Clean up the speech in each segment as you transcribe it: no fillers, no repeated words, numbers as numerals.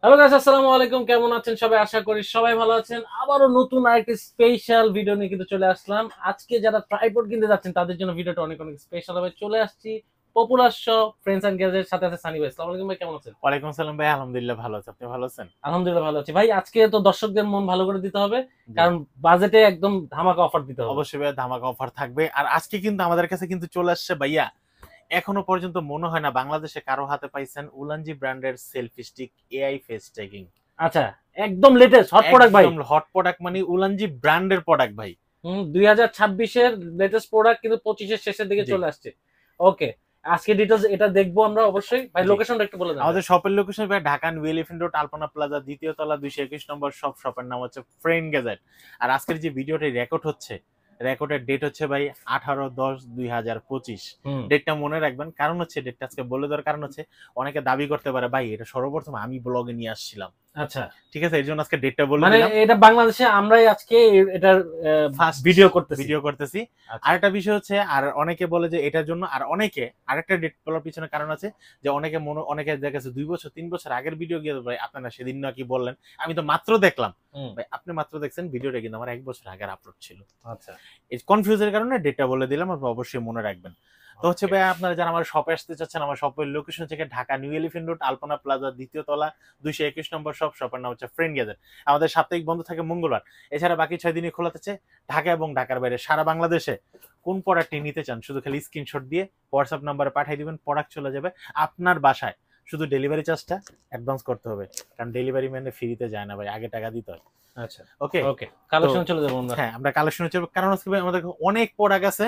Hello guys, আসসালামু আলাইকুম। কেমন আছেন সবাই? আশা করি সবাই ভালো আছেন। আবারও নতুন আরেকটি স্পেশাল ভিডিও নিয়ে কিন্তু চলে আসলাম। আজকে যারা ট্রাইপড কিনতে যাচ্ছেন তাদের জন্য ভিডিওটা অনেক অনেক স্পেশাল হবে। চলে আসছি পপুলার শপ ফ্রেন্ডস এন্ড গ্যাজেটের সাথে আছে সানি ভাই। আসসালামু আলাইকুম ভাই, কেমন আছেন? ওয়ালাইকুম আসসালাম ভাই, আলহামদুলিল্লাহ ভালো আছি। আপনি ভালো আছেন? আলহামদুলিল্লাহ ভালো আছি ভাই। আজকে তো দর্শকদের মন ভালো করে দিতে হবে, জি, কারণ বাজেটে একদম ধামাকা অফার দিতে হবে। অবশ্যই ভাইয়া, ধামাকা অফার থাকবে। আর আজকে কিন্তু আমাদের কাছে কিন্তু চলে আসছে ভাইয়া, এখনো পর্যন্ত মনে হয় না বাংলাদেশে কারো হাতে পাইছেন উলানজি ব্র্যান্ডের selfie stick AI face tracking. আচ্ছা, একদম লেটেস্ট হট প্রোডাক্ট ভাই। একদম হট প্রোডাক্ট, মানে উলানজি ব্র্যান্ডের প্রোডাক্ট ভাই। 2026-এর লেটেস্ট প্রোডাক্ট কিন্তু 25-এর শেষের দিকে জি, চলে আসছে। ওকে, আজকে ডিটেলস এটা দেখবো আমরা অবশ্যই ভাই। জি। লোকেশনটা একটু বলে দেন ভাই। আমাদের শপের লোকেশন ভাই ঢাকা নিউ এলিফ্যান্ট রোড, আলপনা প্লাজা, দ্বিতীয় তলা, 221 নম্বর শপ। শপের নাম হচ্ছে ফ্রেন্ড গ্যাজেট। আর আজকের যে ভিডিওটি রেকর্ড হচ্ছে, রেকর্ডের ডেট হচ্ছে ভাই 18/10/2025। হুম। ডেটটা মনে রাখবেন, কারণ হচ্ছে ডেটটা আজকে বলে দেওয়ার কারণ হচ্ছে অনেকে দাবি করতে পারে ভাই এটা সর্বপ্রথম আমি ব্লগে নিয়ে আসছিলাম। আচ্ছা, ঠিক আছে, এর জন্য আজকে ডেটটা বলে মানে দিলাম। এটা বাংলাদেশে আমরাই আজকে এটার ফার্স্ট ভিডিও করতেছি। ভিডিও করতেছি। আচ্ছা। আরেকটা বিষয় হচ্ছে, আর অনেকে বলে যে এটার জন্য, আর অনেকে আরেকটা ডেট বলার পিছনে কারণ আছে যে অনেকে দেখা গেছে 2 বছর 3 বছর আগের ভিডিও গিয়ে ভাই আপনারা সেদিন নাকি বললেন, আমি তো মাত্র দেখলাম। হুম। ভাই আপনি মাত্র দেখছেন, ভিডিওটা কিন্তু আমার 1 বছর আগের আপলোড ছিল। আচ্ছা। এই কনফিউজের কারণে ডেটটা বলে দিলাম, আপনি অবশ্যই মনে রাখবেন। তো হচ্ছে ওকে। ভাই, আপনারা যারা আমার শপে আসতে চাচ্ছেন, আমার শপের লোকেশন থেকে ঢাকা নিউ এলিফ্যান্ট রোড, আলপনা প্লাজা, দ্বিতীয় তলা, 221 নম্বর শপ। শপের নাম হচ্ছে ফ্রেন্ড গ্যাজেট। আমাদের সাপ্তাহিক বন্ধ থাকে মঙ্গলবার। এছাড়া বাকি 6 দিনই খোলা থাকছে। ঢাকা এবং ঢাকার বাইরে সারা বাংলাদেশে কোন প্রোডাক্টটি নিতে চান, শুধু খালি স্ক্রিনশট দিয়ে হোয়াটসঅ্যাপ নাম্বারে পাঠিয়ে দিবেন, প্রোডাক্ট চলে যাবে আপনার বাসায়। শুধু ডেলিভারি চার্জটা অ্যাডভান্স করতে হবে, কারণ ডেলিভারি ম্যানে ফ্রিতে যায় না ভাই, আগে টাকা দিতে হয়। আচ্ছা। ওকে। ওকে, তো কালেকশন চলে যাবো আমরা। হ্যাঁ, আমরা কালেকশন হচ্ছে, কারণ হচ্ছে ভাই আমাদের অনেক প্রোডাক্ট আছে।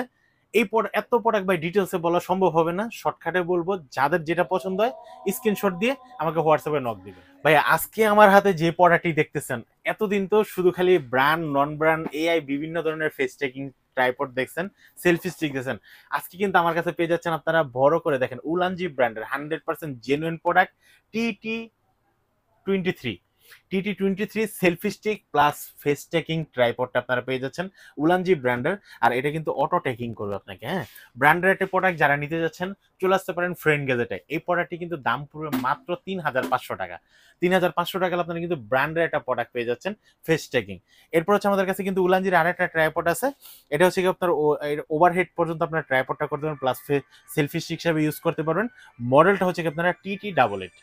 এই এত প্রোডাক্ট ভাই ডিটেলসে বলা সম্ভব হবে না, শর্টকাটে বলবো। যাদের যেটা পছন্দ হয় স্ক্রিনশট দিয়ে আমাকে হোয়াটসঅ্যাপে নক দিবেন। ভাই আজকে আমার হাতে যে প্রোডাক্টটি দেখতেছেন, এতদিন তো শুধু খালি ব্র্যান্ড নন ব্র্যান্ড এআই বিভিন্ন ধরনের ফেস ট্র্যাকিং ট্রাইপড দেখছেন, সেলফি স্টিক দেখছেন। আজকে কিন্তু আমার কাছে পেয়ে যাচ্ছেন আপনারা বড় করে দেখেন উলানজি ব্র্যান্ডের 100% genuine product TT23। TT23 selfie stick plus face taking ট্রাইপডটা আপনারা পেয়ে যাচ্ছেন উলানজি ব্র্যান্ডের। আর এটা কিন্তু অটো টেকিং করবে আপনাকে। হ্যাঁ, ব্র্যান্ডের একটা প্রোডাক্ট যারা নিতে যাচ্ছেন চলে আসতে পারেন ফ্রেন্ড গ্যাজেটে। এই প্রোডাক্টটি কিন্তু দাম পড়বে মাত্র 3500 টাকা। 3500 টাকা আপনারা কিন্তু ব্র্যান্ডের একটা প্রোডাক্ট পেয়ে যাচ্ছেন ফেস টেকিং। এরপর হচ্ছে আমাদের কাছে কিন্তু উলানজির আরেকটা ট্রাইপড আছে। এটা হচ্ছে কি আপনার ওভারহেড পর্যন্ত আপনার ট্রাইপডটা করতে পারবেন, প্লাস সেলফি স্টিক হিসাবে ইউজ করতে পারবেন। মডেলটা হচ্ছে কি আপনারা TT88।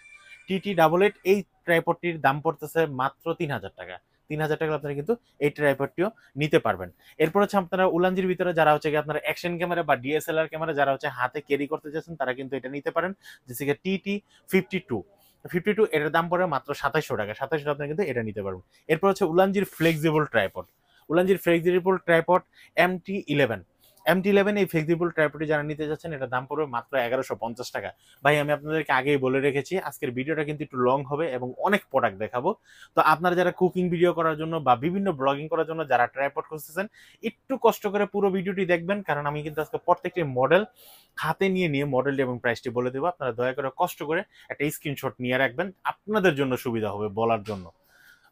এই ট্রাইপডটির দাম পড়তেছে মাত্র 3000 টাকা। 3000 টাকা আপনারা কিন্তু এই ট্রাইপডটিও নিতে পারবেন। এরপর হচ্ছে আপনারা উলানজির ভিতরে যারা হচ্ছে আপনারা অ্যাকশন ক্যামেরা বা ডিএসএলআর ক্যামেরা যারা হচ্ছে হাতে ক্যারি করতে চাচ্ছেন, তারা কিন্তু এটা নিতে পারেন। যেটা TT52। এটার দাম পড়ে মাত্র 2700 টাকা। 2700 আপনারা কিন্তু এটা নিতে পারবেন। এরপর হচ্ছে উলানজির ফ্লেক্সিবল ট্রাইপড। উলানজির ফ্লেক্সিবল ট্রাইপড MT11। MT11 এই ফ্লেক্সিবল ট্রাইপডটি যারা নিতে যাচ্ছেন, এটা দাম পড়বে মাত্র 1150 টাকা। ভাই আমি আপনাদেরকে আগেই বলে রেখেছি আজকের ভিডিওটা কিন্তু একটু লং হবে এবং অনেক প্রোডাক্ট দেখাবো। তো আপনারা যারা কুকিং ভিডিও করার জন্য বা বিভিন্ন ব্লগিং করার জন্য যারা ট্রাইপড খুঁজতেছেন, একটু কষ্ট করে পুরো ভিডিওটি দেখবেন, কারণ আমি কিন্তু আজকে প্রত্যেকটি মডেল হাতে নিয়ে নিয়ে মডেলটি এবং প্রাইসটি বলে দেবো। আপনারা দয়া করে কষ্ট করে একটা স্ক্রিনশট নিয়ে রাখবেন, আপনাদের জন্য সুবিধা হবে বলার জন্য।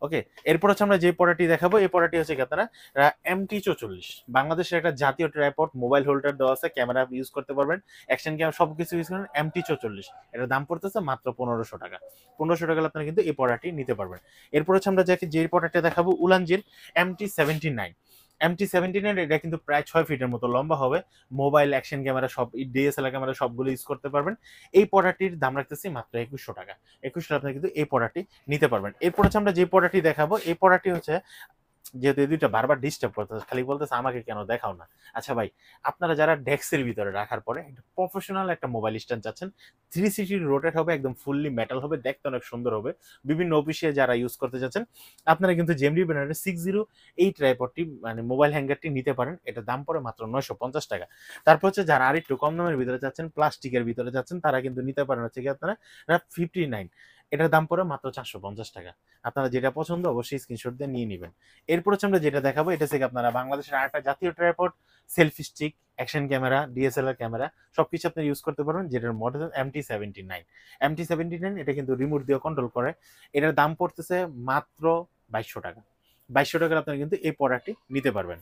ওকে। এরপর হচ্ছে আমরা যে প্রোডাক্টটি দেখাবো, এই প্রোডাক্টটি হচ্ছে কি আপনারা MT44। বাংলাদেশের একটা জাতীয় ট্রাইপড, মোবাইল হোল্ডার দেওয়া আছে, ক্যামেরা ইউজ করতে পারবেন, অ্যাকশন ক্যামেরা সবকিছু ইউজ করেন। MT44 এটার দাম পড়তেছে মাত্র 1500 টাকা। 1500 টাকা আপনারা কিন্তু এই প্রোডাক্টটি নিতে পারবেন। এরপর হচ্ছে আমরা যে প্রোডাক্টটা দেখাবো উলানজির MT79। MT79 এটা কিন্তু প্রায় 6 ফিটের মতো লম্বা হবে। মোবাইল, অ্যাকশন ক্যামেরা সব, ডিএসএলআর ক্যামেরা সবগুলো ইউজ করতে পারবেন। এই প্রোডাক্টটির দাম রাখতেছি মাত্র 2100 টাকা। 2100 আপনারা কিন্তু এই প্রোডাক্টটি নিতে পারবেন। এরপর হচ্ছে আমরা যে প্রোডাক্টটি দেখাবো, এই প্রোডাক্টটি হচ্ছে, যেহেতু এই দুইটা বারবার ডিস্টার্ব করতেছে, খালি বলতেছে আমাকে কেন দেখাও না। আচ্ছা ভাই, আপনারা যারা ডেস্কের ভিতরে রাখার পরে একটা প্রফেশনাল একটা মোবাইল স্ট্যান্ড চাচ্ছেন, 360 রোটেট হবে, একদম ফুললি মেটাল হবে, দেখতে অনেক সুন্দর হবে, বিভিন্ন অফিসে যারা ইউজ করতে চাচ্ছেন, আপনারা কিন্তু জেমরি ব্র্যান্ডের 60 এই ট্রাইপডটি মানে মোবাইল হ্যাঙ্গারটি নিতে পারেন। এটার দাম পড়ে মাত্র 950 টাকা। তারপর হচ্ছে যারা আর একটু কম দামের ভিতরে চাচ্ছেন, প্লাস্টিকের ভিতরে চাচ্ছেন, তারা কিন্তু নিতে পারেন হচ্ছে কি আপনারা 59। এটার দাম পড়ে মাত্র 450 টাকা। আপনারা যেটা পছন্দ অবশ্যই স্ক্রিনশট দিয়ে নিয়ে নেবেন। এরপর হচ্ছে আমরা যেটা দেখাবো, এটা থেকে আপনারা বাংলাদেশের আরেকটা জাতীয় tripod, selfie stick, action camera, DSLR camera সবকিছু আপনি ইউজ করতে পারবেন, যেটার মডেল MT79। MT79 এটা কিন্তু রিমোট দিয়ে কন্ট্রোল করে। এটার দাম পড়তেছে মাত্র 2200 টাকা। 2200 টাকার আপনারা কিন্তু এই প্রোডাক্টটি নিতে পারবেন।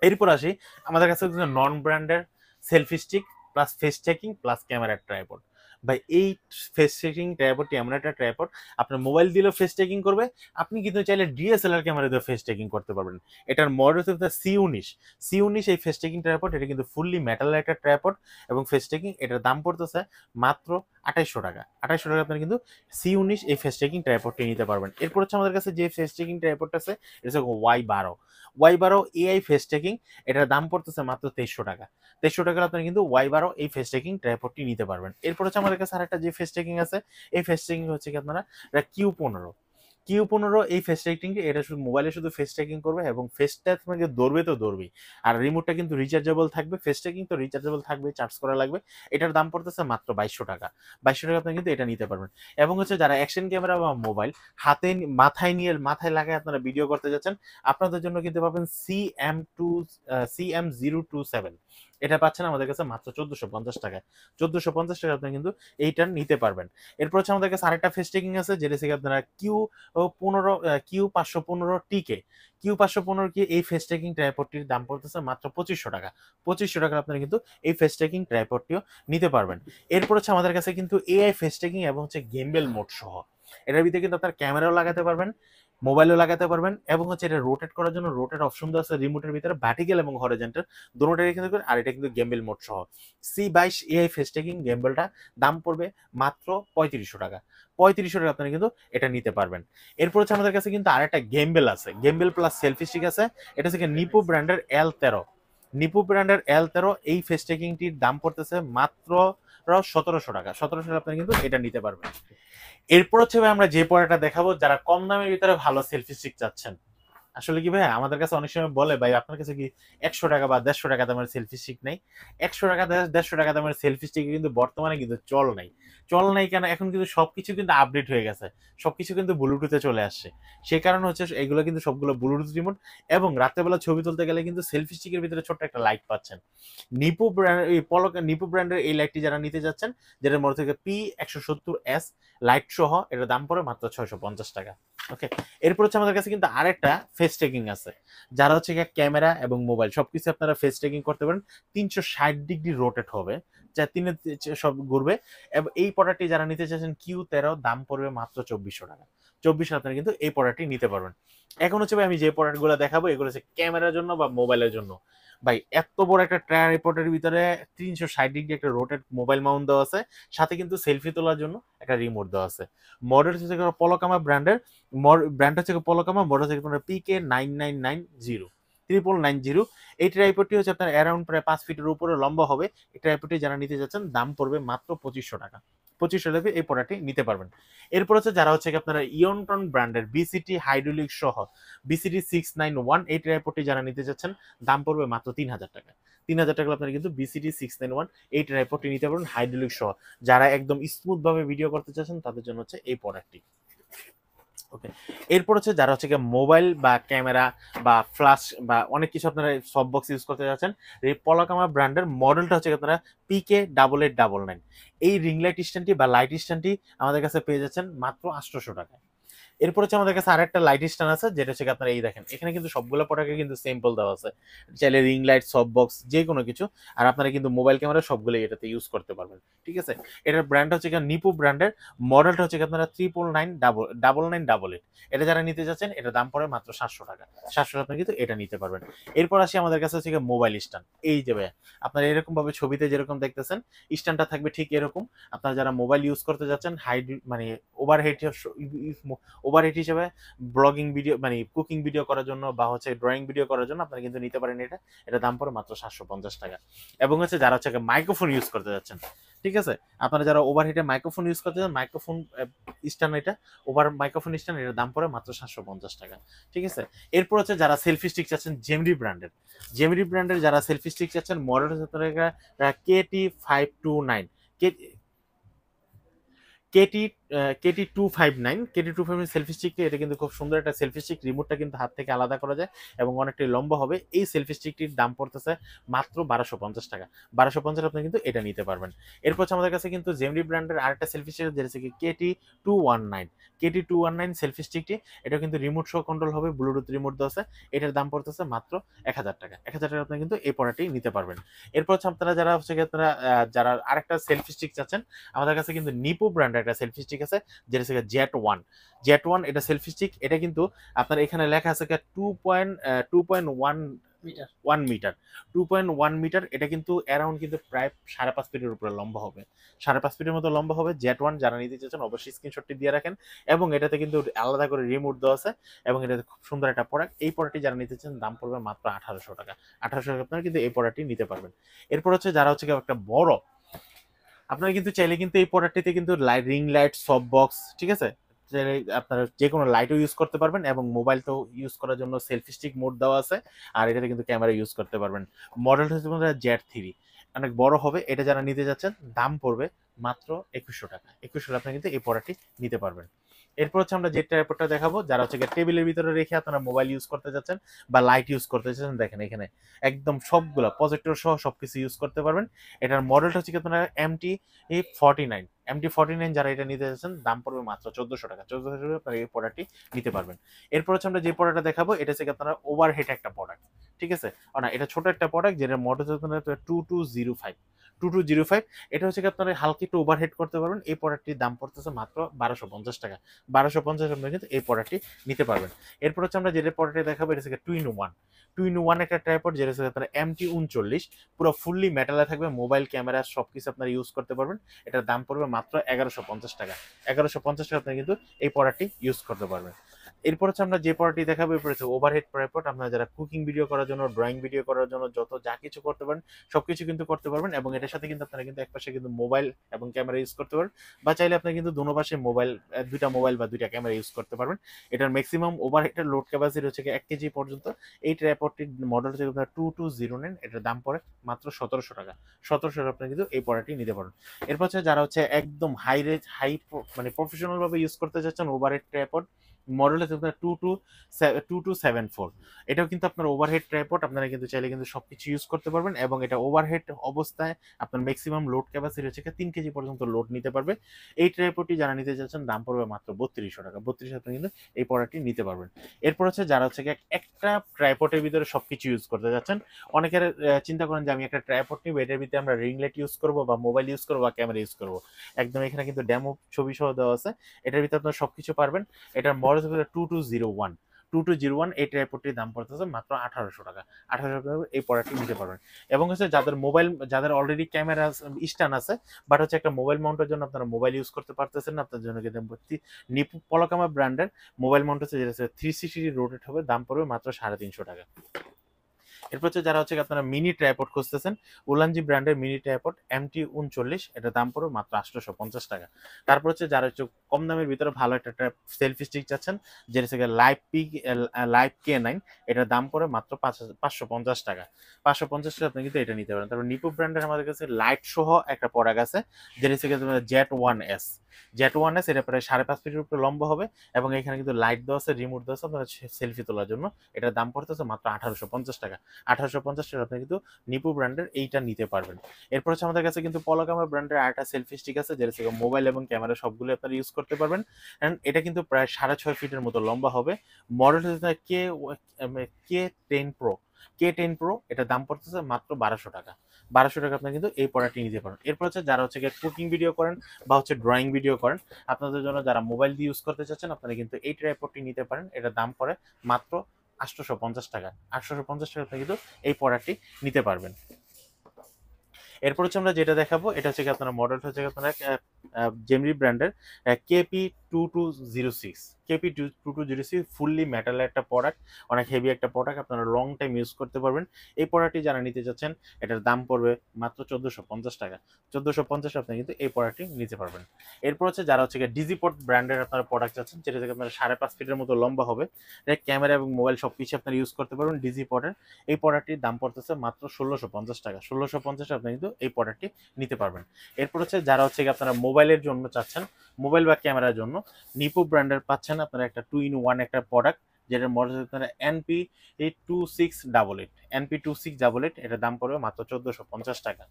এরপর আসি, আমাদের কাছে নন ব্র্যান্ডের selfie stick plus face checking plus ক্যামেরার ট্রাইপড। ভাই এই ফেস ট্রেকিং ট্রাইপডটি এমন একটা ট্রাইপড, আপনার মোবাইল দিলেও ফেস ট্রেকিং করবে, আপনি কিন্তু চাইলে ডিএসএলআর ক্যামেরা দিয়ে ফেস ট্রেকিং করতে পারবেন। এটার মডেল হচ্ছে C19 এই ফেস ট্রেকিং ট্রাইপড। এটা কিন্তু ফুললি মেটালের একটা ট্রাইপড এবং ফেস ট্রেকিং, এটার দাম পড়তেছে মাত্র 2800 টাকা। 2800 টাকা আপনার কিন্তু C19 এই ফেস ট্রেকিং ট্রাইপডটি নিতে পারবেন। এরপর হচ্ছে আমাদের কাছে যে ফেস ট্রেকিং ট্রাইপড আছে এটা হচ্ছে Y12 এআই ফেস ট্রেকিং। এটার দাম পড়তেছে মাত্র 2300 টাকা। 2300 টাকা আপনার কিন্তু Y12 এই ফেস ট্রেকিং ট্রাইপডটি নিতে পারবেন। এরপর হচ্ছে আমাদের কাছে আরেকটা যে ফেস ট্রেকিং আছে, এই ফেস ট্রেকিং হচ্ছে কি আপনারা Q15 এই ফেস ট্রেকিং, এটা শুধু মোবাইলে শুধু ফেস ট্রেকিং করবে এবং ফেসটা আপনাকে ধরবে তো ধরবেই, আর রিমোটটা কিন্তু রিচার্জেবল থাকবে। ফেস ট্রেকিং তো রিচার্জেবল থাকবে, চার্জ করা লাগবে। এটার দাম পড়তেছে মাত্র 2200 টাকা। 2200 টাকা আপনি কিন্তু এটা নিতে পারবেন। এবং হচ্ছে যারা অ্যাকশন ক্যামেরা বা মোবাইল হাতে মাথায় লাগায় আপনারা ভিডিও করতে যাচ্ছেন, আপনাদের জন্য কিন্তু পাবেন CM027। এটা পাচ্ছেন আমাদের কাছে মাত্র 1450 টাকায়। 1450 টাকা আপনি কিন্তু এইটা নিতে পারবেন। এরপর হচ্ছে আমাদের কাছে আরেকটা ফেস ট্রেকিং আছে, যেটা থেকে আপনারা Q515 কি এই ফেস ট্রেকিং ট্রাইপডটির দাম পড়তেছে মাত্র 2500 টাকা। 2500 টাকা আপনারা কিন্তু এই ফেস ট্রেকিং ট্রাইপডটিও নিতে পারবেন। এরপর হচ্ছে আমাদের কাছে কিন্তু এআই ফেস ট্রেকিং এবং হচ্ছে গেমবেল মোড সহ, এটার ভিতরে কিন্তু আপনার ক্যামেরাও লাগাতে পারবেন, মোবাইলও লাগাতে পারবেন, এবং হচ্ছে এটা রোটেট করার জন্য রোটেট অপশন দেওয়া আছে রিমোটের ভিতরে, ভার্টিক্যাল এবং হরিজন্টাল দুটোটাই কিন্তু। আর এটা কিন্তু গেমবেল মোড সহ C22 এআই ফেস ট্রেকিং গেমবেলটা দাম পড়বে মাত্র 3500 টাকা। 3500 টাকা আপনারা কিন্তু এটা নিতে পারবেন। এরপর হচ্ছে আমাদের কাছে কিন্তু আরেকটা গেমবেল আছে, গেমবেল প্লাস সেলফি স্টিক আছে। এটা হচ্ছে নিপো ব্র্যান্ডের L13 এই ফেস ট্রেকিংটির দাম পড়তেছে মাত্র 1700 টাকা। 1700 আপনারা কিন্তু এটা নিতে পারবেন। এরপর হচ্ছে ভাই আমরা যে পড়াটা দেখাবো, যারা কম দামের ভিতরে ভালো সেলফি স্টিক চাচ্ছেন। আসলে কি ভাই আমাদের কাছে অনেক সময় বলে, ভাই আপনার কাছে কি 100 টাকা বা 150 টাকা দামের সেলফি স্টিক নেই? 100 টাকা 150 টাকা দামের সেলফি স্টিক কিন্তু বর্তমানে কিন্তু চল নাই কেন, এখন কিন্তু সবকিছু কিন্তু আপডেট হয়ে গেছে, সবকিছু কিন্তু ব্লুটুথে চলে আসছে। সেই কারণে হচ্ছে এগুলো কিন্তু সবগুলো ব্লুটুথ রিমোট, এবং রাত্রেবেলা ছবি তুলতে গেলে কিন্তু সেলফি স্টিকের ভিতরে ছোট্ট একটা লাইট পাচ্ছেন। নিপো ব্র্যান্ডের এই লাইটটি যারা নিতে যাচ্ছেন, যেটার মধ্যে থেকে P170S লাইট সহ, এটার দাম পড়ে মাত্র 650 টাকা। ওকে। এরপর হচ্ছে আমাদের কাছে কিন্তু আরেকটা ফেস ট্রেকিং আছে, যারা হচ্ছে ক্যামেরা এবং মোবাইল সবকিছু আপনারা ফেস ট্রেকিং করতে পারেন। 360 ডিগ্রি রোটেট হবে, যা তিনে সব ঘুরবে। এবং এই প্রোডাক্টটি যারা নিতে চাচ্ছেন Q13, দাম পড়বে মাত্র 2400 টাকা। 2400 আপনারা কিন্তু এই প্রোডাক্টটি নিতে পারবেন। এখন হচ্ছে ভাই আমি যে প্রোডাক্টগুলো দেখাবো, এগুলো হচ্ছে ক্যামেরার জন্য বা মোবাইলের জন্য। ভাই এত বড় একটা ট্রাইপডের ভিতরে 360 ডিগ্রি একটা রোটেট মোবাইল মাউন্ট দেওয়া আছে, সাথে কিন্তু সেলফি তোলার জন্য একটা রিমোট দেওয়া আছে। মডেল হচ্ছে পলোকামা ব্র্যান্ডের, ব্র্যান্ড হচ্ছে পলোকামা, মডেল হচ্ছে আপনার PK990। এই ট্রাইপডটি হচ্ছে আপনার অ্যারাউন্ড প্রায় 5 ফিটের উপরে লম্বা হবে। এই ট্রাইপডটি যারা নিতে যাচ্ছেন, দাম পড়বে মাত্র 2500 টাকা। 2500 টাকা এই প্রোডাক্টটি নিতে পারবেন। এরপর হচ্ছে যারা হচ্ছে আপনারা ইয়নটন ব্র্যান্ডের বিসিটি হাইড্রোলিক সহ BCT691 এই ট্রাইপডটি যারা নিতে যাচ্ছেন, দাম পড়বে মাত্র 3000 টাকা। 3000 টাকা আপনারা কিন্তু BCT691 এই ট্রাইপডটি নিতে পারবেন হাইড্রোলিক সহ। যারা একদম স্মুথ ভাবে ভিডিও করতে চাচ্ছেন, তাদের জন্য হচ্ছে এই প্রোডাক্টটি। ওকে। এরপর হচ্ছে যারা হচ্ছে মোবাইল বা ক্যামেরা বা ফ্ল্যাশ বা অনেক কিছু আপনারা সফট বক্স ইউজ করতে যাচ্ছেন, এই পলাকামা ব্র্যান্ডের মডেলটা হচ্ছে আপনারা PK8899। এই রিং লাইট স্ট্যান্ডটি বা লাইট স্ট্যান্ডটি আমাদের কাছে পেয়ে যাচ্ছেন মাত্র 800 টাকায়। এরপর হচ্ছে আমাদের কাছে আরেকটা লাইট স্ট্যান্ড আছে, যেটা হচ্ছে আপনারা এই দেখেন, এখানে কিন্তু সবগুলো প্রোডাক্টে কিন্তু সিম্পল দেওয়া আছে, চাইলে রিং লাইট, সফট বক্স, যে কোনো কিছু। আর আপনারা কিন্তু মোবাইল ক্যামেরা সবগুলো এটাতে ইউজ করতে পারবেন। ঠিক আছে। এটার ব্র্যান্ড হচ্ছে নিপো ব্র্যান্ডের, মডেলটা হচ্ছে আপনারা 9998। এটা যারা নিতে যাচ্ছেন, এটার দাম পড়ে মাত্র 700 টাকা। 700 আপনারা কিন্তু এটা নিতে পারবেন। এরপর আসি আমাদের কাছে হচ্ছে মোবাইল স্ট্যান্ড। এই যে ভাইয়া আপনারা এরকম ভাবে ছবিতে যেরকম দেখতেছেন, স্ট্যান্ডটা থাকবে ঠিক এরকম। আপনারা যারা মোবাইল ইউজ করতে যাচ্ছেন, মানে ওভারহেড হিসেবে ব্লগিং ভিডিও মানে কুকিং ভিডিও করার জন্য বা হচ্ছে ড্রয়িং ভিডিও করার জন্য আপনারা কিন্তু নিতে পারেন এটা। এটা দাম পড়ে মাত্র 750 টাকা। এবং হচ্ছে যারা হচ্ছে মাইক্রোফোন ইউজ করতে যাচ্ছেন, ঠিক আছে, আপনারা যারা ওভারহেডে মাইক্রোফোন ইউজ করতে চান, মাইক্রোফোন স্ট্যান্ড, এটা মাইক্রোফোন স্ট্যান্ড, এটার দাম পড়ে মাত্র 750 টাকা। ঠিক আছে। এরপর হচ্ছে যারা সেলফি স্টিক চাচ্ছেন, জেমিরি ব্র্যান্ডের যারা সেলফি স্টিক চাচ্ছেন, মডেল হচ্ছে KT529, KT KT259 সেলফি স্টিকটি, এটা কিন্তু খুব সুন্দর একটা সেলফি স্টিক। রিমোটটা কিন্তু হাত থেকে আলাদা করা যায় এবং অনেকটাই লম্বা হবে। এই সেলফি স্টিকটির দাম পড়তেছে মাত্র 1250 টাকা। 1250 আপনি কিন্তু এটা নিতে পারবেন। এরপর হচ্ছে আমাদের কাছে কিন্তু জেমরি ব্র্যান্ডের আরেকটা সেলফি স্টিক যেটা হচ্ছে KT219 সেলফি স্টিকটি। এটা কিন্তু রিমোট সহ কন্ট্রোল হবে, ব্লুটুথ রিমোট দেওয়া আছে। এটার দাম পড়তেছে মাত্র 1000 টাকা। 1000 টাকা আপনি কিন্তু এই প্রোডাক্টটি নিতে পারবেন। এরপর হচ্ছে আপনারা যারা হচ্ছে গিয়ে আপনারা যারা আরেকটা সেলফি স্টিক চাচ্ছেন, আমাদের কাছে কিন্তু নিপো ব্র্যান্ডের একটা সেলফি স্টিক আছে যেটা হচ্ছে জেট ওয়ান। এটা সেলফি স্টিক। এটা কিন্তু আপনার এখানে লেখা আছে 2.1 মিটার। 2.1 মিটার। এটা কিন্তু অ্যারাউন্ড কিন্তু প্রায় 5.5 ফিটের উপরে লম্বা হবে। 5.5 ফিটের মতো লম্বা হবে। জেট ওয়ান যারা নিতে চাচ্ছেন অবশ্যই স্ক্রিনশটটি দিয়ে রাখেন। এবং এটাতে কিন্তু আলাদা করে রিমোট দেওয়া আছে এবং এটাতে খুব সুন্দর একটা প্রোডাক্ট। এই প্রোডাক্টটি যারা নিতে চান দাম পড়বে মাত্র 1800 টাকা। 1800 টাকা আপনারা কিন্তু এই প্রোডাক্টটি নিতে পারবেন। এরপর হচ্ছে যারা হচ্ছে একটা বড়, আপনারা কিন্তু চাইলে কিন্তু এই প্রোডাক্টটিতে কিন্তু রিং লাইট, সফট বক্স, ঠিক আছে, চাইলে আপনারা যে কোনো লাইটও ইউজ করতে পারবেন এবং মোবাইলটাও ইউজ করার জন্য সেলফি স্টিক মোড দেওয়া আছে। আর এটাতে কিন্তু ক্যামেরা ইউজ করতে পারবেন। মডেলটা হচ্ছে Z3, অনেক বড় হবে। এটা যারা নিতে যাচ্ছেন দাম পড়বে মাত্র 2100 টাকা। 2100 টাকা আপনারা কিন্তু এই প্রোডাক্টটি নিতে পারবেন। এরপর হচ্ছে আমরা যে ট্রাইপডটা দেখাবো, যারা হচ্ছে টেবিলের ভিতরে রেখে আপনারা মোবাইল ইউজ করতে যাচ্ছেন বা লাইট ইউজ করতে যাচ্ছেন, দেখেন এখানে একদম সবগুলা প্রজেক্টর সহ সবকিছু ইউজ করতে পারবেন। এটার মডেলটা হচ্ছে আপনারা MT49 যারা এটা নিতে যাচ্ছেন দাম পড়বে মাত্র 1400 টাকা। 1400 টাকা আপনারা এই প্রোডাক্টটি নিতে পারবেন। এরপর হচ্ছে আমরা যে প্রোডাক্টটা দেখাবো, এটা হচ্ছে আপনারা ওভারহেড একটা প্রোডাক্ট, ঠিক আছে। না, এটা ছোট একটা প্রোডাক্ট যেটা মডেল হচ্ছে আপনারা 2205। এটা হচ্ছে আপনারা হালকা একটু ওভারহেড করতে পারবেন। এই প্রোডাক্টটির দাম পড়তেছে মাত্র 1250 টাকা। 1250 আপনারা কিন্তু এই প্রোডাক্টটি নিতে পারবেন। এরপর হচ্ছে আমরা যেটা প্রোডাক্টটি দেখাবো, এটা হচ্ছে টু ইন ওয়ান একটা ট্রাইপড, যেটা হচ্ছে আপনারা MT39, পুরো ফুললি মেটালে থাকবে। মোবাইল ক্যামেরা সবকিছু আপনারা ইউজ করতে পারবেন। এটার দাম পড়বে মাত্র 1150 টাকা। 1150 টাকা আপনারা কিন্তু এই প্রোডাক্টটি ইউজ করতে পারবেন। এরপর হচ্ছে আমরা যে প্রোডাক্টটি দেখাবো, এরপর হচ্ছে ওভারহেড ট্রাইপড। আপনারা যারা কুকিং ভিডিও করার জন্য, ড্রয়িং ভিডিও করার জন্য যত যা কিছু করতে পারেন সবকিছু কিন্তু করতে পারবেন। এবং এটার সাথে কিন্তু আপনারা কিন্তু একপাশে কিন্তু মোবাইল এবং ক্যামেরা ইউজ করতে পারবেন, বা চাইলে আপনি কিন্তু দুটো পাশে দুইটা মোবাইল বা দুইটা ক্যামেরা ইউজ করতে পারবেন। এটার ম্যাক্সিমাম ওভারহেডের লোড ক্যাপাসিটি হচ্ছে 1 কেজি পর্যন্ত। এই ট্রাইপডটির মডেল হচ্ছে আপনার 2209। এটার দাম পড়ে মাত্র 1700 টাকা। 1700 টাকা আপনি কিন্তু এই প্রোডাক্টটি নিতে পারেন। এরপর হচ্ছে যারা হচ্ছে একদম মানে প্রফেশনাল ভাবে ইউজ করতে চাচ্ছেন ওভারহেড ট্রাইপড, মডেল হচ্ছে আপনার 2274। এটাও কিন্তু আপনার ওভারহেড ট্রাইপড। আপনারা কিন্তু চাইলে কিন্তু সবকিছু ইউজ করতে পারবেন এবং এটা ওভারহেড অবস্থায় আপনার ম্যাক্সিমাম লোড ক্যাপাসিটি হচ্ছে 3 কেজি পর্যন্ত লোড নিতে পারবে। এই ট্রাইপডটি যারা নিতে চাচ্ছেন দাম পড়বে মাত্র 3200 টাকা। 3200 আপনি কিন্তু এই প্রোডাক্টটি নিতে পারবেন। এরপর হচ্ছে যারা হচ্ছে একটা ট্রাইপডের ভিতরে সবকিছু ইউজ করতে যাচ্ছেন, অনেকের চিন্তা করেন যে আমি একটা ট্রাইপড নিব, এটার ভিতরে আমরা রিং লাইট ইউজ করবো বা মোবাইল ইউজ করবো বা ক্যামেরা ইউজ করবো। একদম এখানে কিন্তু ডেমো ছবি সহ দেওয়া আছে। এটার ভিতরে আপনারা সবকিছু পারবেন। এটার মডেল হচ্ছে 2201। এই ট্রাইপডটির দাম পড়তেছে মাত্র 1800 টাকা। 1800 টাকা এই প্রোডাক্টটি নিতে পারবেন। এবং হচ্ছে যাদের অলরেডি ক্যামেরা স্ট্যান্ড আছে, বাট হচ্ছে একটা মোবাইল মাউন্টের জন্য আপনারা মোবাইল ইউজ করতে পারতেছেন না, আপনার জন্য কিন্তু নিপো পলকামা ব্র্যান্ডের মোবাইল মাউন্ট হচ্ছে, যেটা 360 রোটেট হবে, দাম পড়বে মাত্র 350 টাকা। এরপর হচ্ছে যারা হচ্ছে আপনারা মিনি ট্রাইপড খুঁজতেছেন, উলানজি ব্র্যান্ডের মিনি ট্রাইপড MT39, এটা দাম পড়বে মাত্র 850 টাকা। তারপর হচ্ছে যারা হচ্ছে কম দামের ভিতরে ভালো একটা সেলফি স্টিক চাচ্ছেন, যেটা হচ্ছে লাইভ K9, এটার দাম পড়ে মাত্র 550 টাকা। 550 টাকা আপনি কিন্তু এটা নিতে পারেন। তারপর নিপো ব্র্যান্ডের আমাদের কাছে লাইট সহ একটা প্রোডাক্ট আছে, যেটা হচ্ছে জেট ওয়ান এস। এটা প্রায় 5.5 ফিটের উপরে লম্বা হবে এবং এখানে কিন্তু লাইট দেওয়া আছে, রিমোট দেওয়া আছে আপনার সেলফি তোলার জন্য। এটার দাম পড়তেছে মাত্র 1850 টাকা। 1850 টাকা আপনি কিন্তু নিপো ব্র্যান্ডের এইটা নিতে পারবেন। এরপর হচ্ছে আমাদের কাছে কিন্তু পলকামা ব্র্যান্ডের আরেকটা সেলফি স্টিক আছে, যেটা থেকে মোবাইল এবং ক্যামেরা সবগুলো আপনারা ইউজ করতে পারবেন। এন্ড এটা কিন্তু প্রায় 6.5 ফিটের মতো লম্বা হবে। মডেল হচ্ছে কে টেন প্রো। এটার দাম পড়তেছে মাত্র 1200 টাকা। 1200 টাকা আপনি কিন্তু এই প্রোডাক্টটি নিতে পারেন। এরপর হচ্ছে যারা হচ্ছে কুকিং ভিডিও করেন বা হচ্ছে ড্রয়িং ভিডিও করেন, আপনাদের জন্য যারা মোবাইল দিয়ে ইউজ করতে চাচ্ছেন, আপনারা কিন্তু এই ট্রাইপডটি নিতে পারেন। এটার দাম পড়ে মাত্র 850 টাকা। 850 টাকা আপনি কিন্তু এই প্রোডাক্টটি নিতে পারবেন। এরপর হচ্ছে আমরা যেটা দেখাবো, এটা হচ্ছে আপনারা মডেল হচ্ছে আপনারা জেমরি ব্র্যান্ডের KP2206 KP2206 ফুললি মেটালের একটা প্রোডাক্ট, অনেক হেভি একটা প্রোডাক্ট, আপনারা লং টাইম ইউজ করতে পারবেন। এই প্রোডাক্টটি যারা নিতে যাচ্ছেন এটার দাম পড়বে মাত্র 1450 টাকা। 1450 আপনি কিন্তু এই প্রোডাক্টটি নিতে পারবেন। এরপর হচ্ছে যারা হচ্ছে ডিজিপট ব্র্যান্ডের আপনারা প্রোডাক্ট চাচ্ছেন, যেটা থেকে আপনারা 5.5 ফিটের মতো লম্বা হবে, এটা ক্যামেরা এবং মোবাইল সব কিছু আপনারা ইউজ করতে পারবেন ডিজিপটের। এই প্রোডাক্টটির দাম পড়তেছে মাত্র 1650 টাকা। 1650 আপনি কিন্তু এই প্রোডাক্টটি নিতে পারবেন। এরপর হচ্ছে যারা হচ্ছে আপনারা মোবাইলের জন্য চাচ্ছেন, মোবাইল বা ক্যামেরার জন্য নিপো ব্র্যান্ডের পাচ্ছেন আপনারা একটা 2-in-1 একটা প্রোডাক্ট, যেটার মডেল আপনারা NP2688 এটার দাম পড়বে মাত্র 1450 টাকা।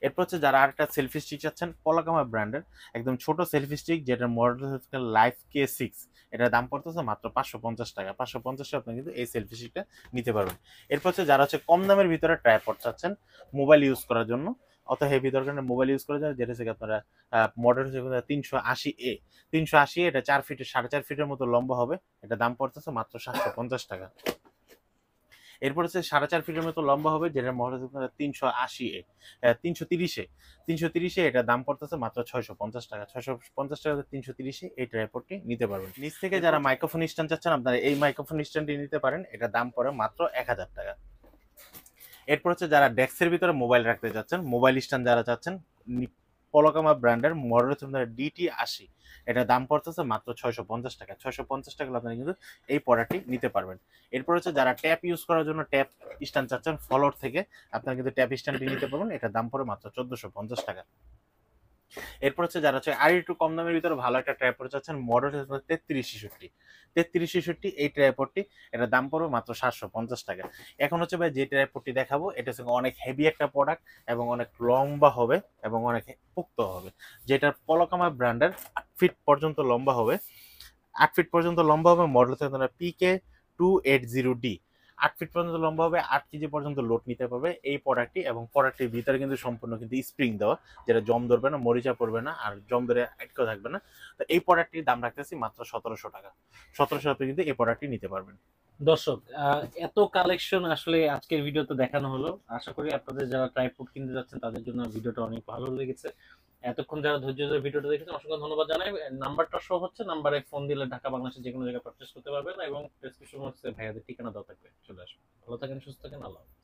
এরপর হচ্ছে যারা আরেকটা সেলফি স্টিক চাচ্ছেন পলাকামা ব্র্যান্ডের, একদম ছোট সেলফি স্টিক, যেটার মডেল হচ্ছে লাইফ K6, এটার দাম পড়তেছে মাত্র 550 টাকা। 550 আপনি কিন্তু এই সেলফি স্টিকটা নিতে পারবেন। এরপর হচ্ছে যারা হচ্ছে কম দামের ভিতরে ট্রাইপড চাচ্ছেন মোবাইল ইউজ করার জন্য, অত হেভি দরকার নেই মোবাইল ইউজ করার জন্য, যেটা হচ্ছে আপনারা মডেল হচ্ছে 380A। 380 এটা 4 ফিটের 4.5 ফিটের মতো লম্বা হবে, এটা দাম পড়তেছে মাত্র 750 টাকা। এরপর হচ্ছে 4.5 ফিটের মতো লম্বা হবে, যেটার মডেল হচ্ছে 380A 330 এটার দাম পড়তেছে মাত্র 650 টাকা। 650 টাকা 330 এই ট্রাইপডটি নিতে পারবেন। নিচ থেকে যারা মাইক্রোফোন স্ট্যান্ড চাচ্ছেন আপনারা এই মাইক্রোফোন স্ট্যান্ডটি নিতে পারেন, এটার দাম পড়ে মাত্র 1000 টাকা। এরপর হচ্ছে যারা ডেস্কের ভিতরে মোবাইল রাখতে চাচ্ছেন, মোবাইল স্ট্যান্ড যারা চাচ্ছেন, পলকামা ব্র্যান্ডের মডেল হচ্ছে DT80, এটার দাম পড়তেছে মাত্র 650 টাকা। 650 টাকা আপনারা কিন্তু এই প্রোডাক্টটি নিতে পারবেন। এরপর হচ্ছে যারা ট্যাপ ইউজ করার জন্য ট্যাপ স্ট্যান্ড চাচ্ছেন ফলোর থেকে, আপনারা কিন্তু ট্যাপ স্ট্যান্ডটি নিতে পারবেন, এটার দাম পড়ে মাত্র 1450 টাকা। এরপর হচ্ছে যারা হচ্ছে আর একটু কম দামের ভিতরে ভালো একটা ট্রাইপড চাচ্ছেন, মডেল হচ্ছে 3366 এই ট্রাইপডটি, এটার দাম পড়বে মাত্র 750 টাকা। এখন হচ্ছে ভাই যে ট্রাইপডটি দেখাবো এটা হচ্ছে অনেক হেভি একটা প্রোডাক্ট এবং অনেক লম্বা হবে এবং অনেক পোক্ত হবে, যেটার পলকামা ব্র্যান্ডের 8 ফিট পর্যন্ত লম্বা হবে। 8 ফিট পর্যন্ত লম্বা হবে, মডেল হচ্ছে PK280D। 8 ফিট পর্যন্ত লম্বা হবে, 8 কেজি পর্যন্ত লোড নিতে পারবে এই প্রোডাক্টটি, এবং প্রোডাক্টটির ভিতরে কিন্তু সম্পূর্ণ কিন্তু স্প্রিং দেওয়া, যেটা জম ধরবে না, মরিচা পড়বে না, আর জম ধরে আটকেও থাকবে না। তো এই প্রোডাক্টটির দাম রাখতেছি মাত্র 1700 টাকা। 1700 আপনি কিন্তু এই প্রোডাক্টটি নিতে পারবেন। দর্শক, এত কালেকশন আসলে আজকের ভিডিওতে দেখানো হলো। আশা করি আপনাদের যারা ট্রাইপড কিনতে যাচ্ছেন তাদের জন্য ভিডিওটা অনেক ভালো লেগেছে। এতক্ষণ যারা ধৈর্য ধরে ভিডিওটা দেখেছেন অসংখ্য ধন্যবাদ জানাই। নাম্বারটা শো হচ্ছে, নাম্বারে ফোন দিলে ঢাকা বাংলাদেশের যে কোনো জায়গায় পারচেজ করতে পারবেন, এবং ডেসক্রিপশন বক্সে ভাইয়াদের ঠিকানা দেওয়া থাকবে, চলে আসবেন। ভালো থাকেন, সুস্থ থাকেন, আল্লাহ হাফেজ।